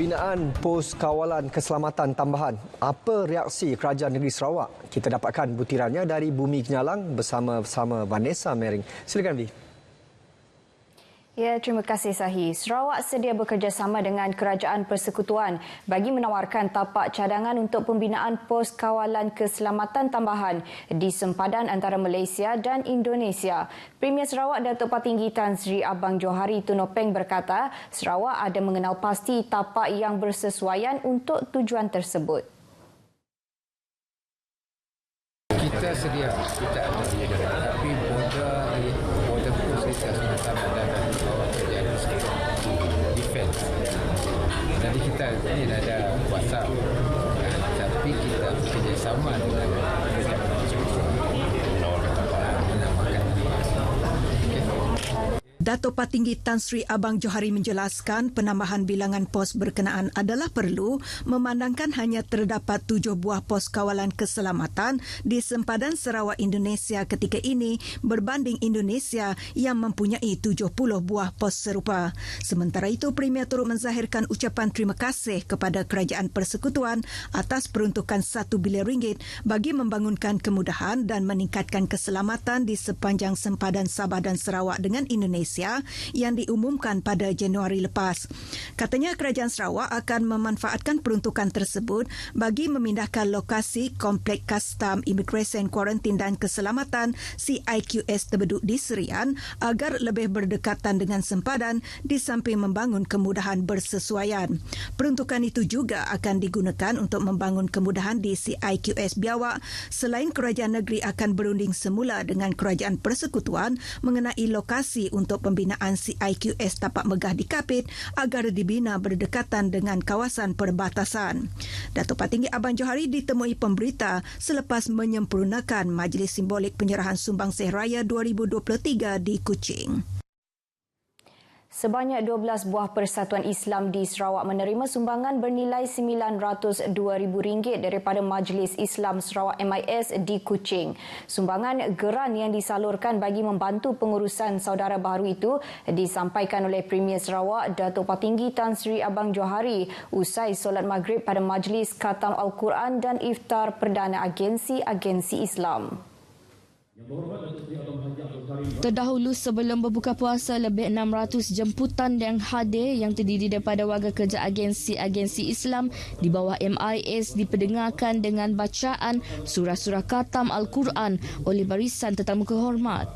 Pembinaan pos kawalan keselamatan tambahan. Apa reaksi Kerajaan Negeri Sarawak? Kita dapatkan butirannya dari Bumi Kenyalang bersama Vanessa Mering. Silakan, Vi. Ya, terima kasih Sahi. Sarawak sedia bekerjasama dengan Kerajaan Persekutuan bagi menawarkan tapak cadangan untuk pembinaan pos kawalan keselamatan tambahan di sempadan antara Malaysia dan Indonesia. Premier Sarawak Datuk Patinggi Tan Sri Abang Johari Tunopeng berkata, Sarawak ada mengenal pasti tapak yang bersesuaian untuk tujuan tersebut. Kita sedia, kita ada, tapi border post kita semacam ada bawah kerjaan defense. Jadi kita ini ada kuasa, tapi kita bekerjasama dengan kerajaan persekutuan menamakan. Datuk Patinggi Tan Sri Abang Johari menjelaskan penambahan bilangan pos berkenaan adalah perlu memandangkan hanya terdapat 7 buah pos kawalan keselamatan di sempadan Sarawak Indonesia ketika ini berbanding Indonesia yang mempunyai 70 buah pos serupa. Sementara itu, Premier turut menzahirkan ucapan terima kasih kepada Kerajaan Persekutuan atas peruntukan RM1 bilion bagi membangunkan kemudahan dan meningkatkan keselamatan di sepanjang sempadan Sabah dan Sarawak dengan Indonesia yang diumumkan pada Januari lepas. Katanya Kerajaan Sarawak akan memanfaatkan peruntukan tersebut bagi memindahkan lokasi Komplek Kastam Immigration Kuarantin dan Keselamatan CIQS Tebeduk di Serian agar lebih berdekatan dengan sempadan di samping membangun kemudahan bersesuaian. Peruntukan itu juga akan digunakan untuk membangun kemudahan di CIQS Biawak selain Kerajaan Negeri akan berunding semula dengan Kerajaan Persekutuan mengenai lokasi untuk pembinaan CIQS Tapak Megah di Kapit agar dibina berdekatan dengan kawasan perbatasan. Datuk Patinggi Abang Johari ditemui pemberita selepas menyempurnakan Majlis Simbolik Penyerahan Sumbangsih Raya 2023 di Kuching. Sebanyak 12 buah persatuan Islam di Sarawak menerima sumbangan bernilai RM902,000 daripada Majlis Islam Sarawak MIS di Kuching. Sumbangan geran yang disalurkan bagi membantu pengurusan saudara baharu itu disampaikan oleh Premier Sarawak Datuk Patinggi Tan Sri Abang Johari usai solat maghrib pada Majlis Khatam Al-Quran dan Iftar Perdana Agensi Islam. Terdahulu sebelum berbuka puasa, lebih 600 jemputan yang hadir yang terdiri daripada warga kerja agensi Islam di bawah MIS diperdengarkan dengan bacaan surah-surah Khatam Al-Quran oleh barisan tetamu kehormat.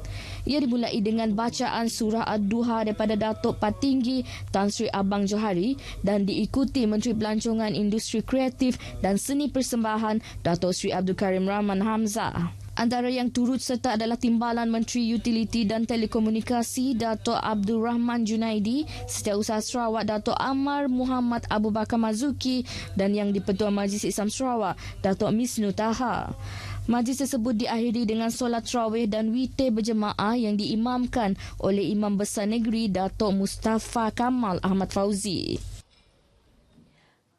Ia dimulai dengan bacaan surah Ad-Duha daripada Datuk Patinggi Tan Sri Abang Johari dan diikuti Menteri Pelancongan Industri Kreatif dan Seni Persembahan Datuk Sri Abdul Karim Rahman Hamzah. Antara yang turut serta adalah Timbalan Menteri Utiliti dan Telekomunikasi Datuk Abdul Rahman Junaidi, Setiausaha Sarawak Datuk Amar Muhammad Abu Bakar Mazuki dan Yang di-Pertua Majlis Islam Sarawak Datuk Misnu Taha. Majlis tersebut diakhiri dengan solat tarawih dan witir berjemaah yang diimamkan oleh Imam Besar Negeri Datuk Mustafa Kamal Ahmad Fauzi.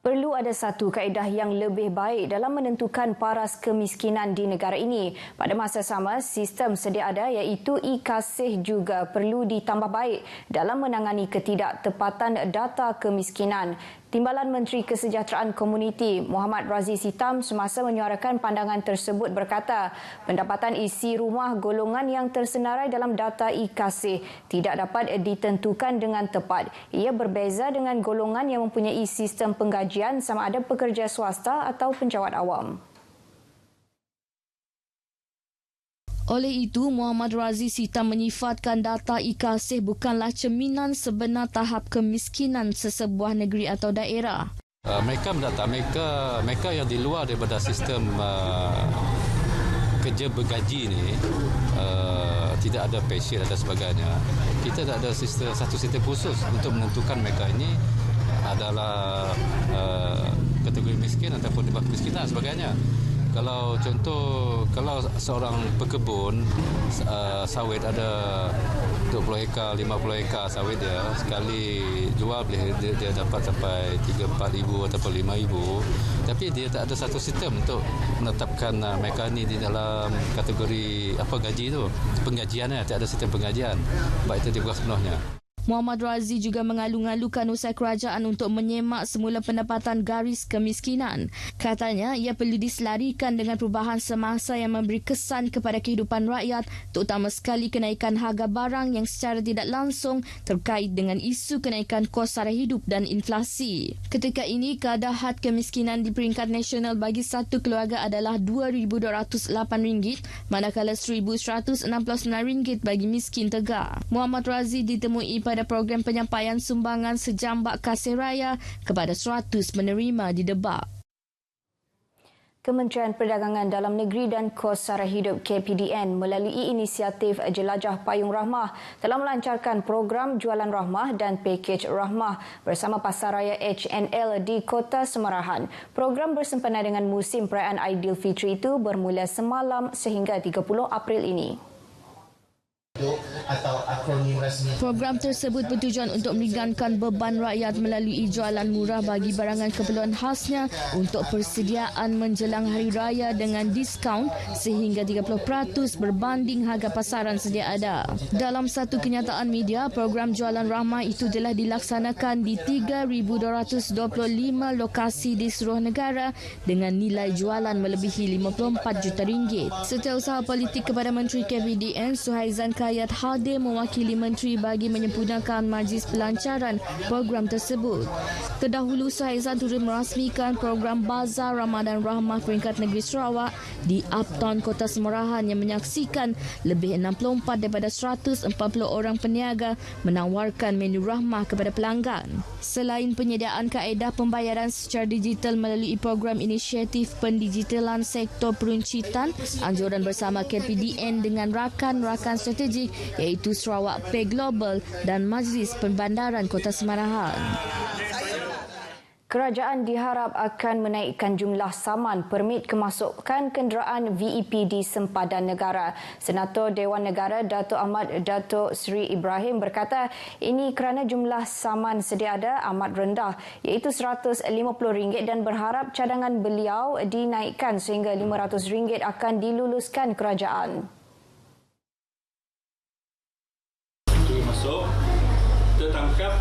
Perlu ada satu kaedah yang lebih baik dalam menentukan paras kemiskinan di negara ini. Pada masa sama, sistem sedia ada iaitu e-Kasih juga perlu ditambah baik dalam menangani ketidaktepatan data kemiskinan. Timbalan Menteri Kesejahteraan Komuniti Muhammad Raziz Hitam semasa menyuarakan pandangan tersebut berkata, pendapatan isi rumah golongan yang tersenarai dalam data e-Kasih tidak dapat ditentukan dengan tepat. Ia berbeza dengan golongan yang mempunyai sistem penggajian sama ada pekerja swasta atau penjawat awam. Oleh itu, Muhammad Raziz Hitam menyifatkan data e-Kasih bukanlah cerminan sebenar tahap kemiskinan sesebuah negeri atau daerah. Mereka mendata, mereka yang di luar daripada sistem kerja bergaji ni, tidak ada pension dan sebagainya. Kita tak ada satu sistem khusus untuk menentukan mereka ini adalah kategori miskin ataupun di bawah kemiskinan dan sebagainya. Kalau seorang pekebun sawit ada 20 hektar, 50 hektar sawit dia, sekali jual dia dapat sampai 3-4 ribu ataupun 5 ribu. Tapi dia tak ada satu sistem untuk menetapkan mereka ni di dalam kategori apa gaji tu. Penggajiannya, tak ada sistem penggajian. Sebab itu dibuat sepenuhnya. Muhammad Razi juga mengalu-alukan usai kerajaan untuk menyemak semula pendapatan garis kemiskinan. Katanya ia perlu diselarikan dengan perubahan semasa yang memberi kesan kepada kehidupan rakyat, terutama sekali kenaikan harga barang yang secara tidak langsung terkait dengan isu kenaikan kos sara hidup dan inflasi. Ketika ini, kadar had kemiskinan di peringkat nasional bagi satu keluarga adalah RM2,208, manakala RM1,169 bagi miskin tegak. Muhammad Razi ditemui pada program penyampaian sumbangan sejambak kasih raya kepada 100 penerima di Debak. Kementerian Perdagangan Dalam Negeri dan Kos Sara Hidup KPDN melalui inisiatif Jelajah Payung Rahmah telah melancarkan program Jualan Rahmah dan Pakej Rahmah bersama Pasaraya HNL di Kota Semarahan. Program bersempena dengan musim perayaan Aidilfitri itu bermula semalam sehingga 30 April ini. Program tersebut bertujuan untuk meringankan beban rakyat melalui jualan murah bagi barangan keperluan khasnya untuk persediaan menjelang Hari Raya dengan diskaun sehingga 30% berbanding harga pasaran sedia ada. Dalam satu kenyataan media, program Jualan Rahmah itu telah dilaksanakan di 3,225 lokasi di seluruh negara dengan nilai jualan melebihi RM54 juta. Setiausaha politik kepada Menteri KPDN Suhaizan Kayat hadir mewakili Menteri bagi menyempurnakan majlis pelancaran program tersebut. Terdahulu, Suhaizan turut merasmikan program Bazar Ramadan Rahmah peringkat negeri Sarawak di Uptown Kota Semarahan yang menyaksikan lebih 64 daripada 140 orang peniaga menawarkan menu rahmah kepada pelanggan. Selain penyediaan kaedah pembayaran secara digital melalui program inisiatif pendigitalan sektor peruncitan, anjuran bersama KPDN dengan rakan-rakan strategik iaitu Sarawak Pay Global dan Majlis Perbandaran Kota Semarahan. Kerajaan diharap akan menaikkan jumlah saman permit kemasukan kenderaan VEP di sempadan negara. Senator Dewan Negara Dato' Ahmad Dato' Sri Ibrahim berkata ini kerana jumlah saman sedia ada amat rendah iaitu RM150 dan berharap cadangan beliau dinaikkan sehingga RM500 akan diluluskan kerajaan. Masuk, tertangkap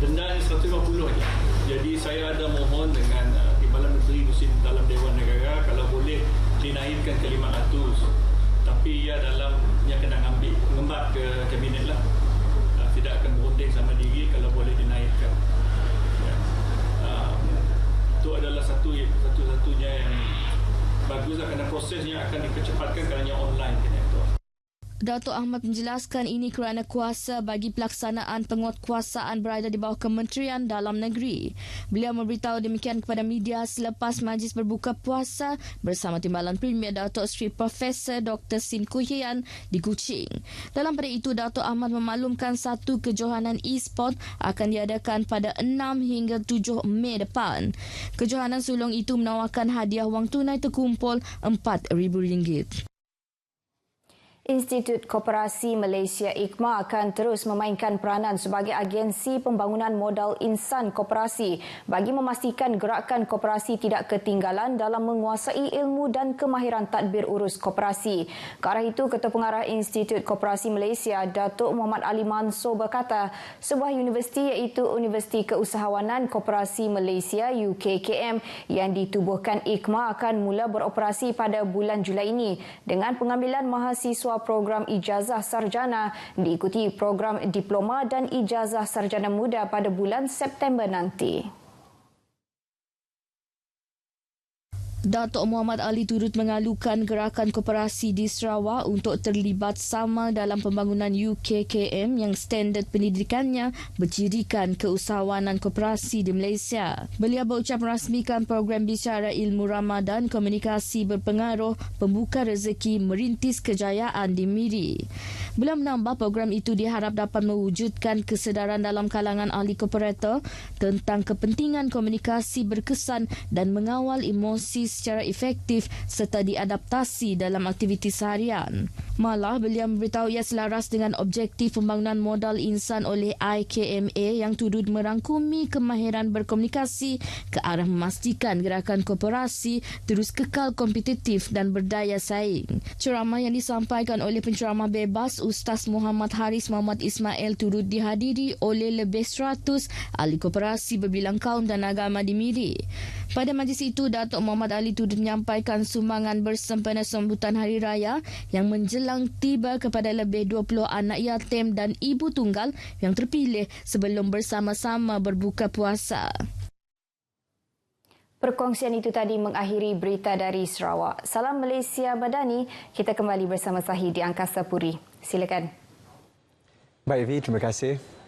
denda RM150 saja. Jadi saya ada mohon dengan Timbalan Menteri Musim dalam Dewan Negara kalau boleh dinaikkan ke RM500. Tapi ia kena mengembat ke kabinet lah. Tidak akan berunding sama diri kalau boleh dinaikkan. Ya. Itu adalah satu-satunya yang baguslah kerana prosesnya akan dipercepatkan kerana online kena itu. Dato' Ahmad menjelaskan ini kerana kuasa bagi pelaksanaan penguatkuasaan berada di bawah Kementerian Dalam Negeri. Beliau memberitahu demikian kepada media selepas majlis berbuka puasa bersama Timbalan Premier Dato' Sri Profesor Dr. Sin Kuhian di Kuching. Dalam pada itu, Dato' Ahmad memaklumkan satu kejohanan e-sport akan diadakan pada 6 hingga 7 Mei depan. Kejohanan sulung itu menawarkan hadiah wang tunai terkumpul RM4,000. Institut Koperasi Malaysia IKMA akan terus memainkan peranan sebagai agensi pembangunan modal insan koperasi bagi memastikan gerakan koperasi tidak ketinggalan dalam menguasai ilmu dan kemahiran tadbir urus koperasi. Ke arah itu, Ketua Pengarah Institut Koperasi Malaysia, Datuk Muhammad Ali Mansor berkata, sebuah universiti iaitu Universiti Keusahawanan Koperasi Malaysia UKKM yang ditubuhkan IKMA akan mula beroperasi pada bulan Julai ini dengan pengambilan mahasiswa program ijazah sarjana diikuti program diploma dan ijazah sarjana muda pada bulan September nanti. Datuk Muhammad Ali turut mengalukan gerakan koperasi di Sarawak untuk terlibat sama dalam pembangunan UKKM yang standard pendidikannya bercirikan keusahawanan koperasi di Malaysia. Beliau berucap merasmikan program bicara ilmu Ramadan komunikasi berpengaruh pembuka rezeki merintis kejayaan di Miri. Beliau menambah program itu diharap dapat mewujudkan kesedaran dalam kalangan ahli kooperator tentang kepentingan komunikasi berkesan dan mengawal emosi secara efektif serta diadaptasi dalam aktiviti seharian. Malah, beliau memberitahu ia selaras dengan objektif pembangunan modal insan oleh IKMA yang turut merangkumi kemahiran berkomunikasi ke arah memastikan gerakan koperasi terus kekal kompetitif dan berdaya saing. Ceramah yang disampaikan oleh penceramah bebas Ustaz Muhammad Haris Muhammad Ismail turut dihadiri oleh lebih 100 ahli koperasi berbilang kaum dan agama di Miri. Pada majlis itu, Datuk Muhammad Ali turut menyampaikan sumbangan bersempena sambutan Hari Raya yang menjelang tiba kepada lebih 20 anak yatim dan ibu tunggal yang terpilih sebelum bersama-sama berbuka puasa. Perkongsian itu tadi mengakhiri berita dari Sarawak. Salam Malaysia Madani, kita kembali bersama Sahih di Angkasa Puri. Silakan. Baik, Vi, terima kasih.